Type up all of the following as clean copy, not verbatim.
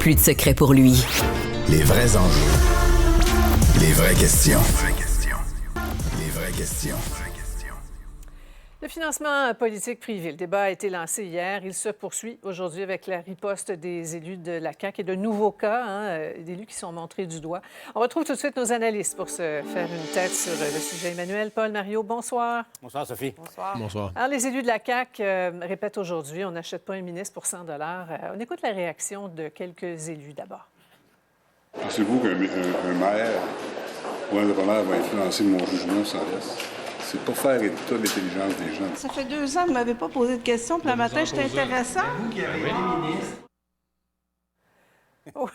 Plus de secret pour lui. Les vrais enjeux. Les vraies questions. Les vraies questions. Le financement politique privé. Le débat a été lancé hier. Il se poursuit aujourd'hui avec la riposte des élus de la CAQ et de nouveaux cas d'élus qui sont montrés du doigt. On retrouve tout de suite nos analystes pour se faire une tête sur le sujet. Emmanuel, Paul, Mario, bonsoir. Bonsoir, Sophie. Bonsoir. Bonsoir. Alors, les élus de la CAQ répètent aujourd'hui, on n'achète pas un ministre pour 100 On écoute la réaction de quelques élus d'abord. Pensez-vous qu'un maire ou un indépendant va influencer mon jugement sans laisse? C'est pas faire état de l'intelligence des gens. Ça fait 2 ans que vous ne m'avez pas posé de questions, puis le matin, j'étais intéressant. Vous qui avez les ministres. Oh.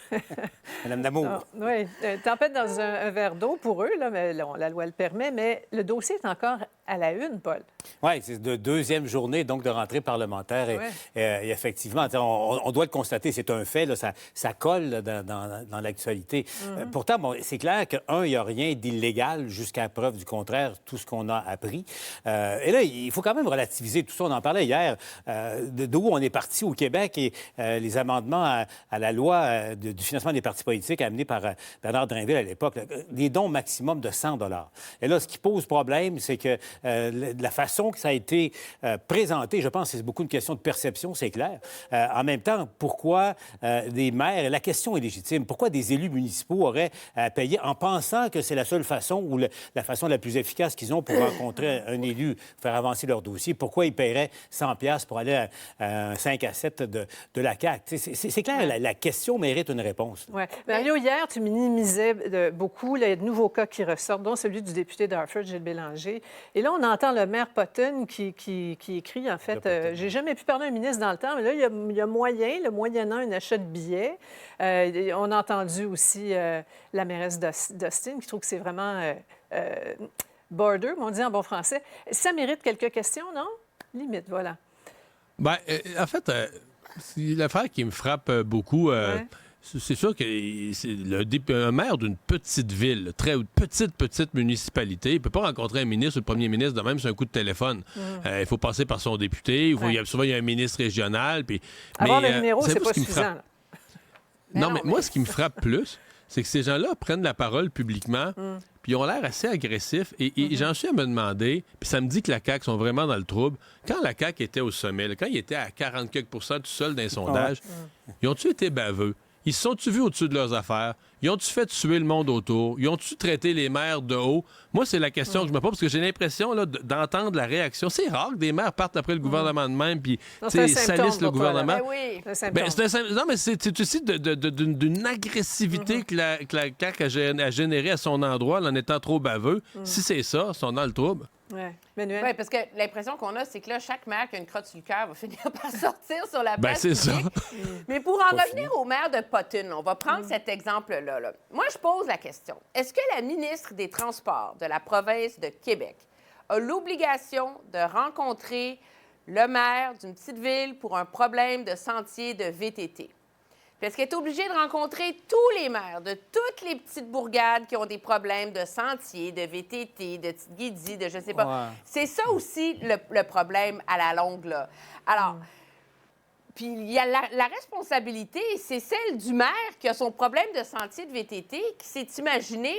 Madame Damour. Oui, tempête dans un verre d'eau pour eux, là, mais la loi le permet, mais le dossier est encore à la une, Paul. Oui, c'est de deuxième journée, donc, de rentrée parlementaire. Et effectivement, on doit le constater, c'est un fait, là, ça colle là, dans l'actualité. Pourtant, bon, c'est clair il n'y a rien d'illégal jusqu'à preuve du contraire, tout ce qu'on a appris. Et là, il faut quand même relativiser tout ça. On en parlait hier, d'où on est parti au Québec et les amendements à la loi du financement des partis politiques amenés par Bernard Drinville à l'époque, là, des dons maximum de 100 $. Et là, ce qui pose problème, c'est que la façon que ça a été présenté, je pense que c'est beaucoup une question de perception, c'est clair. En même temps, pourquoi des maires, et la question est légitime, pourquoi des élus municipaux auraient à payer en pensant que c'est la seule façon ou la façon la plus efficace qu'ils ont pour rencontrer un élu, faire avancer leur dossier, pourquoi ils paieraient 100 $ pour aller à un 5 à 7 de la CAQ? C'est clair, la question mérite une réponse. Oui. Mario, hier, tu minimisais beaucoup. Là, il y a de nouveaux cas qui ressortent, dont celui du député d'Harford, Gilles Bélanger. Et là, on entend le maire Potton qui écrit, en fait, j'ai jamais pu parler à un ministre dans le temps, mais là, il y a moyen, le moyennant un achat de billets. On a entendu aussi la mairesse d'Austin qui trouve que c'est vraiment border, on dit en bon français. Ça mérite quelques questions, non? Limite, voilà. Bien, en fait, c'est l'affaire qui me frappe beaucoup. C'est sûr que c'est un maire d'une petite ville, très petite municipalité, il ne peut pas rencontrer un ministre ou le premier ministre de même sur un coup de téléphone. Il faut passer par son député, souvent il y a un ministre régional. Avoir le numéro, c'est pas suffisant. Non, mais moi, ce qui me frappe plus, c'est que ces gens-là prennent la parole publiquement, puis ils ont l'air assez agressifs. Et j'en suis à me demander, puis ça me dit que la CAQ sont vraiment dans le trouble. Quand la CAQ était au sommet, quand ils étaient à 40 quelques % tout seuls dans les sondages, ils ont-tu été baveux? Ils se sont-tu vus au-dessus de leurs affaires? Ils ont-tu fait tuer le monde autour? Ils ont-tu traité les maires de haut? Moi, c'est la question que je me pose, parce que j'ai l'impression là, d'entendre la réaction. C'est rare que des maires partent après le gouvernement de même, puis salissent le gouvernement. Oui, non, mais c'est aussi d'une agressivité que la CAQ a générée à son endroit en étant trop baveux. Si c'est ça, ils sont dans le trouble. Oui, oui, parce que l'impression qu'on a, c'est que là, chaque maire qui a une crotte sur le cœur va finir par sortir sur la place. C'est ça. Mais pour en revenir au maire de Potton, on va prendre cet exemple-là. Là. Moi, je pose la question. Est-ce que la ministre des Transports de la province de Québec a l'obligation de rencontrer le maire d'une petite ville pour un problème de sentier de VTT? Parce qu'elle est obligée de rencontrer tous les maires de toutes les petites bourgades qui ont des problèmes de sentiers, de VTT, de petites guidies, de je sais pas. Ouais. C'est ça aussi le problème à la longue, là. Alors, puis il y a la responsabilité, c'est celle du maire qui a son problème de sentier de VTT, qui s'est imaginé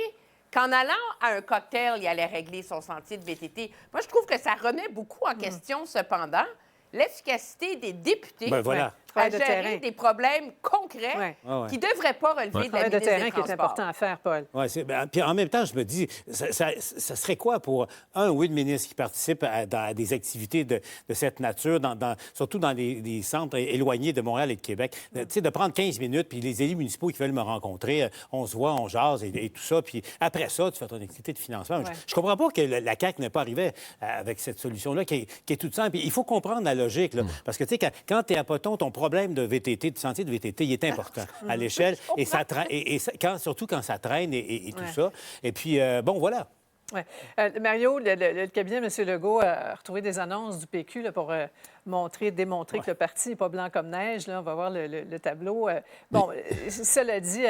qu'en allant à un cocktail, il allait régler son sentier de VTT. Moi, je trouve que ça remet beaucoup en question, cependant, l'efficacité des députés à gérer des problèmes concrets qui ne devraient pas relever de la ministre des terrain Transports. qui est important à faire, Paul. Oui, puis en même temps, je me dis, ça serait quoi pour un ministre qui participe à des activités de cette nature, surtout dans des centres éloignés de Montréal et de Québec, de prendre 15 minutes, puis les élus municipaux qui veulent me rencontrer, on se voit, on jase et tout ça, puis après ça, tu fais ton activité de financement. Je comprends pas que la CAQ n'est pas arrivée avec cette solution-là qui est toute simple. Il faut comprendre la logique, là, parce que, tu sais, quand tu es à Potton, ton problème de VTT, de sentier de VTT, il est important à l'échelle, surtout quand ça traîne et tout ça. Et puis, bon, voilà. Ouais. Mario, le cabinet de M. Legault a retrouvé des annonces du PQ là, pour démontrer que le parti n'est pas blanc comme neige. Là, on va voir le tableau. Cela dit,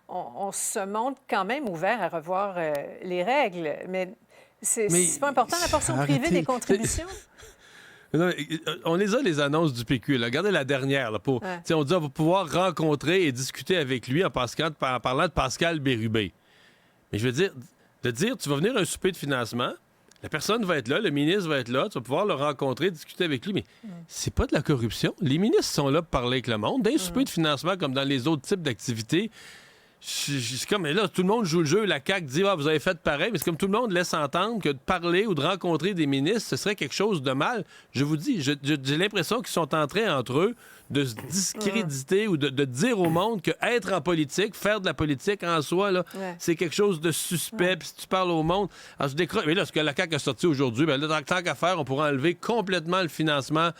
on se montre quand même ouvert à revoir les règles, mais c'est pas important la portion privée des contributions? Non, on les a, les annonces du PQ. Là. Regardez la dernière. Là, on dit on va pouvoir rencontrer et discuter avec lui en parlant de Pascal Bérubé. Mais je veux dire, tu vas venir à un souper de financement, la personne va être là, le ministre va être là, tu vas pouvoir le rencontrer, discuter avec lui, mais c'est pas de la corruption. Les ministres sont là pour parler avec le monde. Dans un souper de financement, comme dans les autres types d'activités, c'est comme, là, tout le monde joue le jeu, la CAQ dit, vous avez fait pareil, mais c'est comme tout le monde laisse entendre que de parler ou de rencontrer des ministres, ce serait quelque chose de mal. Je vous dis, j'ai l'impression qu'ils sont en train, entre eux, de se discréditer ou de dire au monde qu'être en politique, faire de la politique en soi, là, c'est quelque chose de suspect. Puis si tu parles au monde, alors je décroche. Mais là, ce que la CAQ a sorti aujourd'hui, bien là, tant qu'à faire, on pourra enlever complètement le financement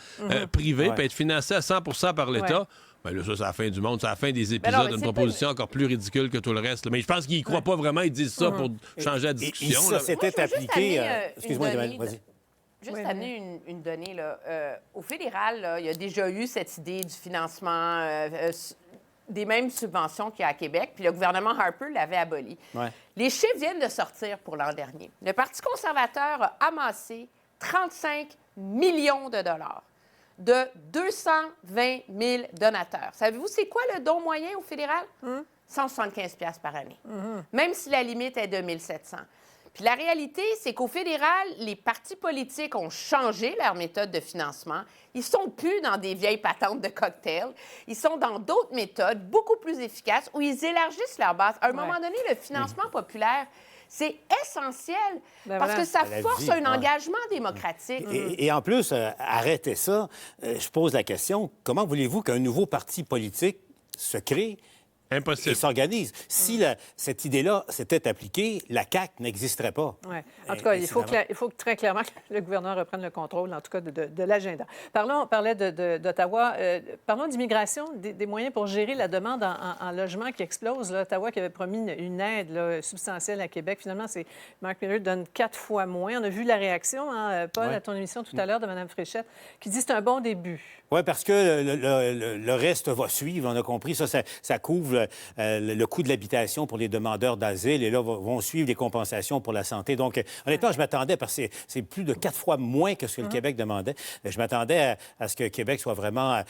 privé puis être financé à 100% par l'État. Ben là, ça, c'est la fin du monde. C'est la fin des épisodes d'une proposition encore plus ridicule que tout le reste. Là. Mais je pense qu'ils ne croient pas vraiment. Ils disent ça pour changer la discussion. Et ça s'était appliqué... Excuse-moi, vas-y. Juste amener une donnée. Là. Au fédéral, là, il y a déjà eu cette idée du financement des mêmes subventions qu'il y a à Québec, puis le gouvernement Harper l'avait aboli. Ouais. Les chiffres viennent de sortir pour l'an dernier. Le Parti conservateur a amassé 35 millions de dollars de 220 000 donateurs. Savez-vous c'est quoi le don moyen au fédéral? 175 $ par année, même si la limite est de 1 700. Puis la réalité, c'est qu'au fédéral, les partis politiques ont changé leur méthode de financement. Ils ne sont plus dans des vieilles patentes de cocktail. Ils sont dans d'autres méthodes beaucoup plus efficaces où ils élargissent leur base. À un moment donné, le financement populaire, c'est essentiel parce que ça force un engagement démocratique. Et en plus, arrêtez ça. Je pose la question, comment voulez-vous qu'un nouveau parti politique se crée Impossible. Et s'organise? Si cette idée-là s'était appliquée, la CAQ n'existerait pas. Ouais. En tout cas, il faut très clairement que le gouvernement reprenne le contrôle, en tout cas, de l'agenda. On parlait d'Ottawa. Parlons d'immigration, des moyens pour gérer la demande en logement qui explose. Là, Ottawa qui avait promis une aide là, substantielle à Québec. Finalement, Marc Miller donne 4 fois moins. On a vu la réaction, Paul, à ton émission tout à l'heure de Mme Fréchette, qui dit que c'est un bon début. Oui, parce que le reste va suivre, on a compris. Ça couvre le coût de l'habitation pour les demandeurs d'asile et là, vont suivre les compensations pour la santé. Donc, honnêtement, je m'attendais, parce que c'est plus de 4 fois moins que ce que le Québec demandait. Je m'attendais à ce que Québec soit vraiment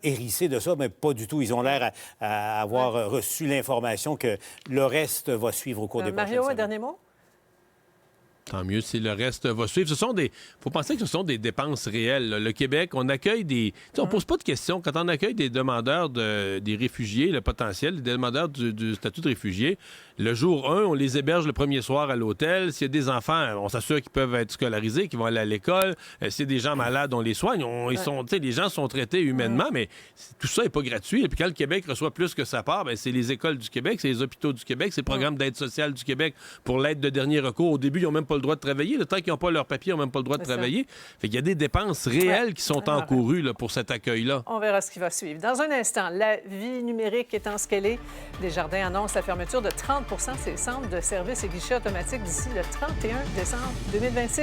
hérissé de ça, mais pas du tout. Ils ont l'air à avoir reçu l'information que le reste va suivre au cours des prochaines semaines. Mario, un dernier mot? Tant mieux si le reste va suivre. Faut penser que ce sont des dépenses réelles. Là. Le Québec, on accueille des... On pose pas de questions. Quand on accueille des demandeurs des réfugiés, le potentiel, des demandeurs du statut de réfugié, le jour 1, on les héberge le premier soir à l'hôtel. S'il y a des enfants, on s'assure qu'ils peuvent être scolarisés, qu'ils vont aller à l'école. S'il y a des gens malades, on les soigne. Les gens sont traités humainement, mais tout ça n'est pas gratuit. Et puis quand le Québec reçoit plus que sa part, c'est les écoles du Québec, c'est les hôpitaux du Québec, c'est le programme d'aide sociale du Québec pour l'aide de dernier recours. Au début, ils n'ont même pas le droit de travailler. Le temps qu'ils n'ont pas leur papier, ils n'ont même pas le droit de travailler. Fait qu'il y a des dépenses réelles qui sont encourues là, pour cet accueil-là. On verra ce qui va suivre. Dans un instant, la vie numérique étant ce qu'elle est, Desjardins annonce la fermeture de 30 de ses centres de services et guichets automatiques d'ici le 31 décembre 2026.